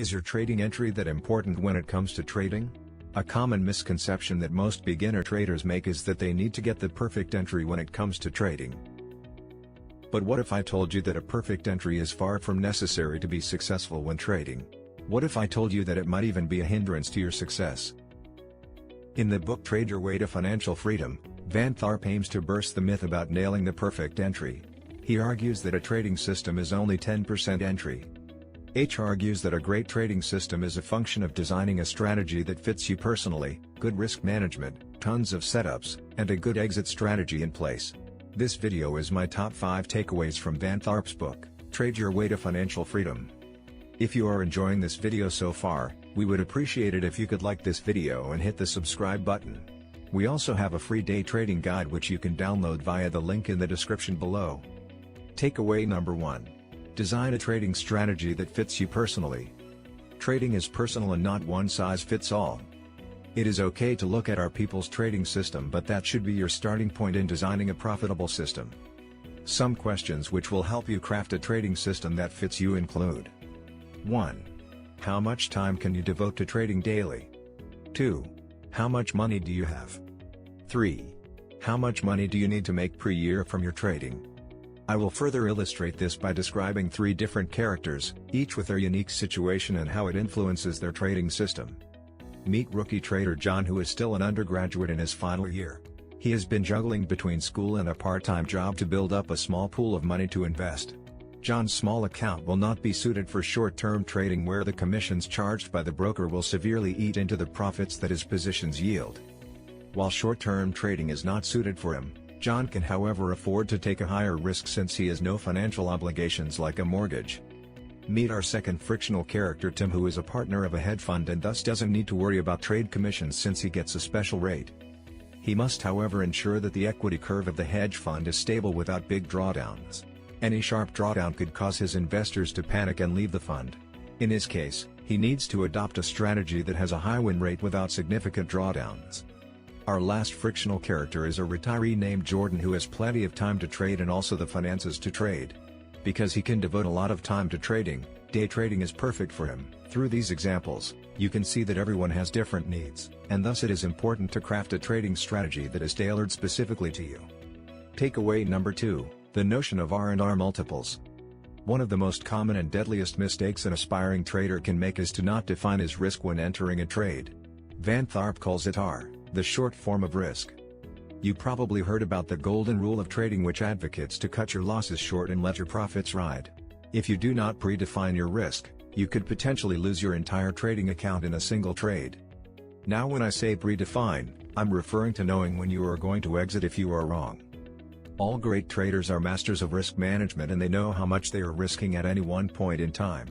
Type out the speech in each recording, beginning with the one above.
Is your trading entry that important when it comes to trading? A common misconception that most beginner traders make is that they need to get the perfect entry when it comes to trading. But what if I told you that a perfect entry is far from necessary to be successful when trading? What if I told you that it might even be a hindrance to your success? In the book Trade Your Way to Financial Freedom, Van Tharp aims to burst the myth about nailing the perfect entry. He argues that a trading system is only 10% entry. H argues that a great trading system is a function of designing a strategy that fits you personally, good risk management, tons of setups, and a good exit strategy in place. This video is my top 5 takeaways from Van Tharp's book, Trade Your Way to Financial Freedom. If you are enjoying this video so far, we would appreciate it if you could like this video and hit the subscribe button. We also have a free day trading guide which you can download via the link in the description below. Takeaway number 1. Design a trading strategy that fits you personally. Trading is personal and not one size fits all. It is okay to look at our people's trading system, but that should be your starting point in designing a profitable system. Some questions which will help you craft a trading system that fits you include: 1. How much time can you devote to trading daily? 2. How much money do you have? 3. How much money do you need to make per year from your trading? I will further illustrate this by describing 3 different characters, each with their unique situation and how it influences their trading system. Meet rookie trader John, who is still an undergraduate in his final year. He has been juggling between school and a part-time job to build up a small pool of money to invest. John's small account will not be suited for short-term trading, where the commissions charged by the broker will severely eat into the profits that his positions yield. While short-term trading is not suited for him, John can however afford to take a higher risk since he has no financial obligations like a mortgage. Meet our second frictional character Tim, who is a partner of a hedge fund and thus doesn't need to worry about trade commissions since he gets a special rate. He must however ensure that the equity curve of the hedge fund is stable without big drawdowns. Any sharp drawdown could cause his investors to panic and leave the fund. In his case, he needs to adopt a strategy that has a high win rate without significant drawdowns. Our last frictional character is a retiree named Jordan, who has plenty of time to trade and also the finances to trade. Because he can devote a lot of time to trading, day trading is perfect for him. Through these examples, you can see that everyone has different needs, and thus it is important to craft a trading strategy that is tailored specifically to you. Takeaway number 2, the notion of R&R multiples. One of the most common and deadliest mistakes an aspiring trader can make is to not define his risk when entering a trade. Van Tharp calls it R, the short form of risk. You probably heard about the golden rule of trading, which advocates to cut your losses short and let your profits ride. If you do not predefine your risk, you could potentially lose your entire trading account in a single trade. Now when I say predefine, I'm referring to knowing when you are going to exit if you are wrong. All great traders are masters of risk management, and they know how much they are risking at any one point in time.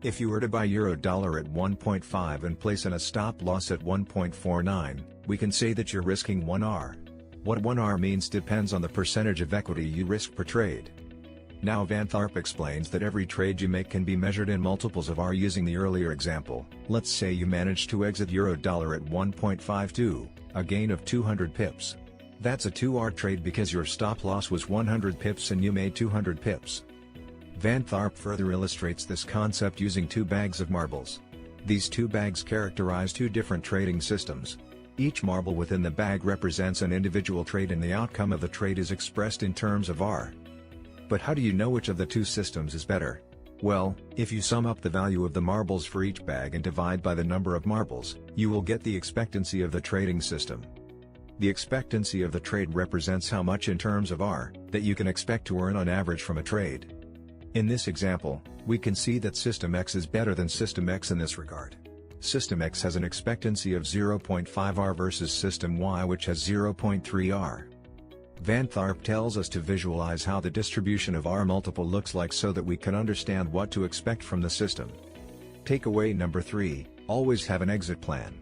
If you were to buy euro-dollar at 1.5 and place in a stop loss at 1.49, we can say that you're risking 1R. What 1R means depends on the percentage of equity you risk per trade. Now Van Tharp explains that every trade you make can be measured in multiples of R using the earlier example. Let's say you managed to exit euro-dollar at 1.52, a gain of 200 pips. That's a 2R trade because your stop loss was 100 pips and you made 200 pips. Van Tharp further illustrates this concept using 2 bags of marbles. These 2 bags characterize 2 different trading systems. Each marble within the bag represents an individual trade, and the outcome of the trade is expressed in terms of R. But how do you know which of the 2 systems is better? Well, if you sum up the value of the marbles for each bag and divide by the number of marbles, you will get the expectancy of the trading system. The expectancy of the trade represents how much in terms of R that you can expect to earn on average from a trade. In this example, we can see that System X is better than System X in this regard. System X has an expectancy of 0.5 R versus System Y, which has 0.3 R. Van Tharp tells us to visualize how the distribution of R multiple looks like so that we can understand what to expect from the system. Takeaway number 3, always have an exit plan.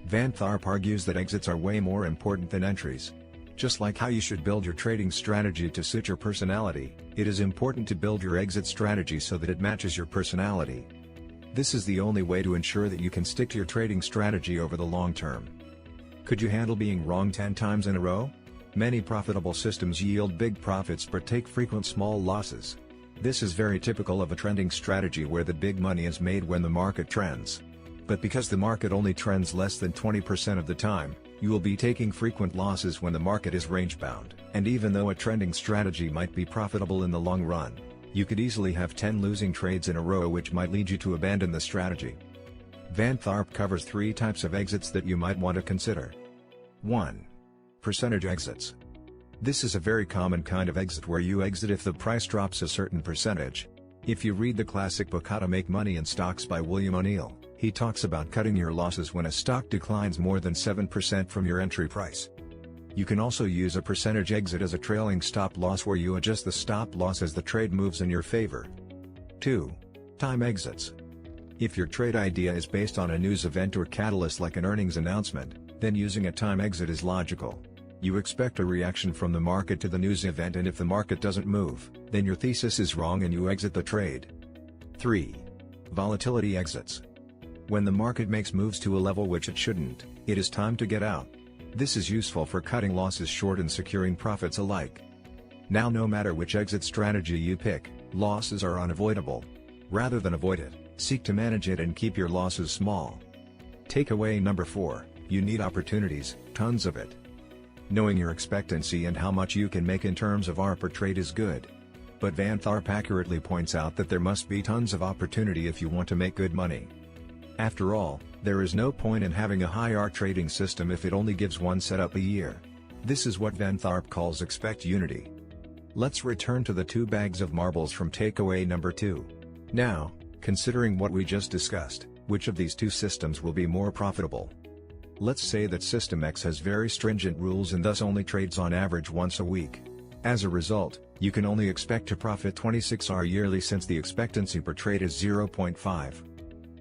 Van Tharp argues that exits are way more important than entries. Just like how you should build your trading strategy to suit your personality, it is important to build your exit strategy so that it matches your personality. This is the only way to ensure that you can stick to your trading strategy over the long term. Could you handle being wrong 10 times in a row? Many profitable systems yield big profits but take frequent small losses. This is very typical of a trending strategy where the big money is made when the market trends. But because the market only trends less than 20% of the time, you will be taking frequent losses when the market is range-bound. And even though a trending strategy might be profitable in the long run, you could easily have 10 losing trades in a row, which might lead you to abandon the strategy. Van Tharp covers 3 types of exits that you might want to consider. 1. Percentage exits. This is a very common kind of exit where you exit if the price drops a certain percentage. If you read the classic book How to Make Money in Stocks by William O'Neill, he talks about cutting your losses when a stock declines more than 7% from your entry price. You can also use a percentage exit as a trailing stop loss where you adjust the stop loss as the trade moves in your favor. 2. Time exits. If your trade idea is based on a news event or catalyst like an earnings announcement, then using a time exit is logical. You expect a reaction from the market to the news event, and if the market doesn't move, then your thesis is wrong and you exit the trade. 3. Volatility exits. When the market makes moves to a level which it shouldn't, it is time to get out. This is useful for cutting losses short and securing profits alike. Now, no matter which exit strategy you pick, losses are unavoidable. Rather than avoid it, seek to manage it and keep your losses small. Takeaway number 4, you need opportunities, tons of it. Knowing your expectancy and how much you can make in terms of ARR per trade is good. But Van Tharp accurately points out that there must be tons of opportunity if you want to make good money. After all, there is no point in having a high ARR trading system if it only gives one setup a year. This is what Van Tharp calls expect unity. Let's return to the 2 bags of marbles from takeaway number 2. Now, considering what we just discussed, which of these 2 systems will be more profitable? Let's say that System X has very stringent rules and thus only trades on average once a week. As a result, you can only expect to profit 26 ARR yearly since the expectancy per trade is 0.5.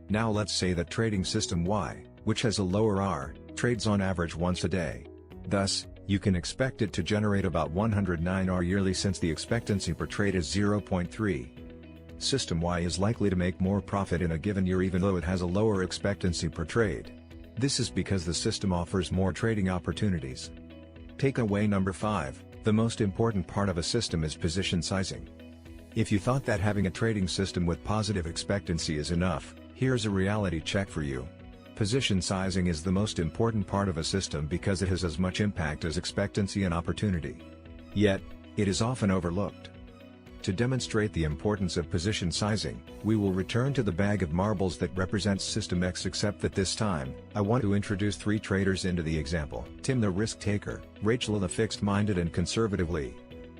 Now let's say that trading system Y, which has a lower ARR, trades on average once a day. Thus, you can expect it to generate about 109 ARR yearly since the expectancy per trade is 0.3. System Y is likely to make more profit in a given year even though it has a lower expectancy per trade. This is because the system offers more trading opportunities. Takeaway number 5, the most important part of a system is position sizing. If you thought that having a trading system with positive expectancy is enough, here's a reality check for you. Position sizing is the most important part of a system because it has as much impact as expectancy and opportunity. Yet, it is often overlooked. To demonstrate the importance of position sizing, we will return to the bag of marbles that represents System X, except that this time, I want to introduce 3 traders into the example: Tim the risk taker, Rachel the fixed-minded and conservative Lee.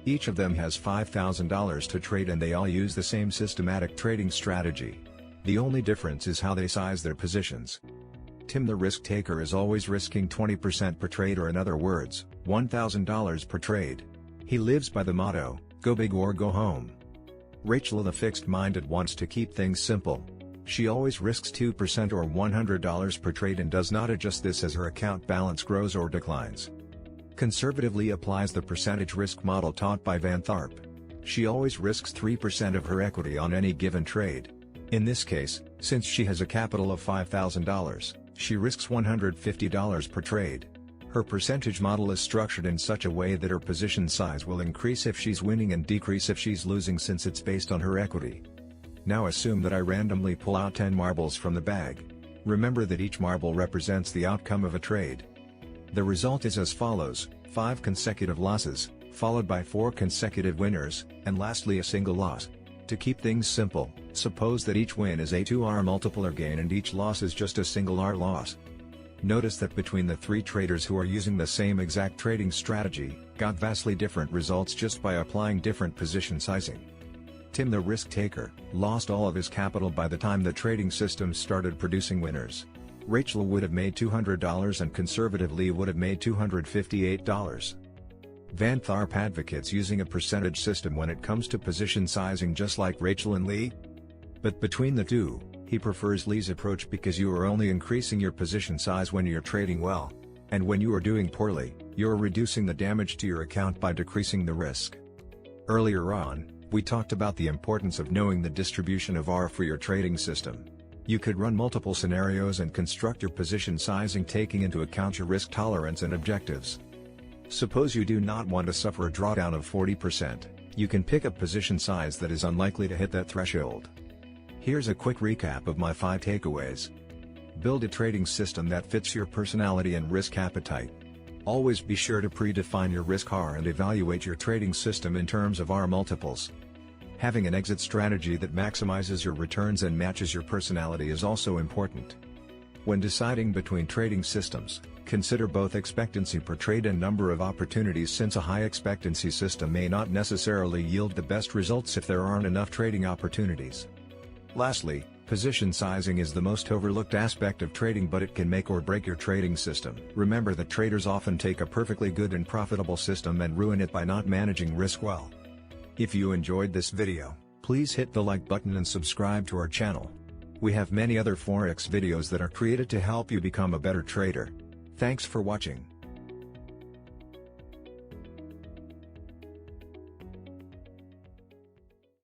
Each of them has $5,000 to trade and they all use the same systematic trading strategy. The only difference is how they size their positions. Tim the risk taker is always risking 20% per trade, or in other words, $1,000 per trade. He lives by the motto, go big or go home. Rachel the fixed-minded wants to keep things simple. She always risks 2% or $100 per trade and does not adjust this as her account balance grows or declines. Conservatively applies the percentage risk model taught by Van Tharp. She always risks 3% of her equity on any given trade. In this case, since she has a capital of $5,000, she risks $150 per trade. Her percentage model is structured in such a way that her position size will increase if she's winning and decrease if she's losing, since it's based on her equity. Now assume that I randomly pull out 10 marbles from the bag. Remember that each marble represents the outcome of a trade. The result is as follows: 5 consecutive losses, followed by 4 consecutive winners, and lastly a single loss. To keep things simple, suppose that each win is a 2R multiple or gain and each loss is just a single R loss. Notice that between the 3 traders who are using the same exact trading strategy, got vastly different results just by applying different position sizing. Tim the risk taker lost all of his capital by the time the trading system started producing winners. Rachel would have made $200 and conservative Lee would have made $258. Van Tharp advocates using a percentage system when it comes to position sizing, just like Rachel and Lee. But between the 2, he prefers Lee's approach because you are only increasing your position size when you're trading well. And when you are doing poorly, you're reducing the damage to your account by decreasing the risk. Earlier on, we talked about the importance of knowing the distribution of ARR for your trading system. You could run multiple scenarios and construct your position sizing taking into account your risk tolerance and objectives. Suppose you do not want to suffer a drawdown of 40%. You can pick a position size that is unlikely to hit that threshold. Here's a quick recap of my 5 takeaways. Build a trading system that fits your personality and risk appetite. Always be sure to predefine your risk R and evaluate your trading system in terms of R multiples. Having an exit strategy that maximizes your returns and matches your personality is also important. When deciding between trading systems, consider both expectancy per trade and number of opportunities, since a high expectancy system may not necessarily yield the best results if there aren't enough trading opportunities. Lastly, position sizing is the most overlooked aspect of trading, but it can make or break your trading system. Remember that traders often take a perfectly good and profitable system and ruin it by not managing risk well. If you enjoyed this video, please hit the like button and subscribe to our channel. We have many other Forex videos that are created to help you become a better trader. Thanks for watching.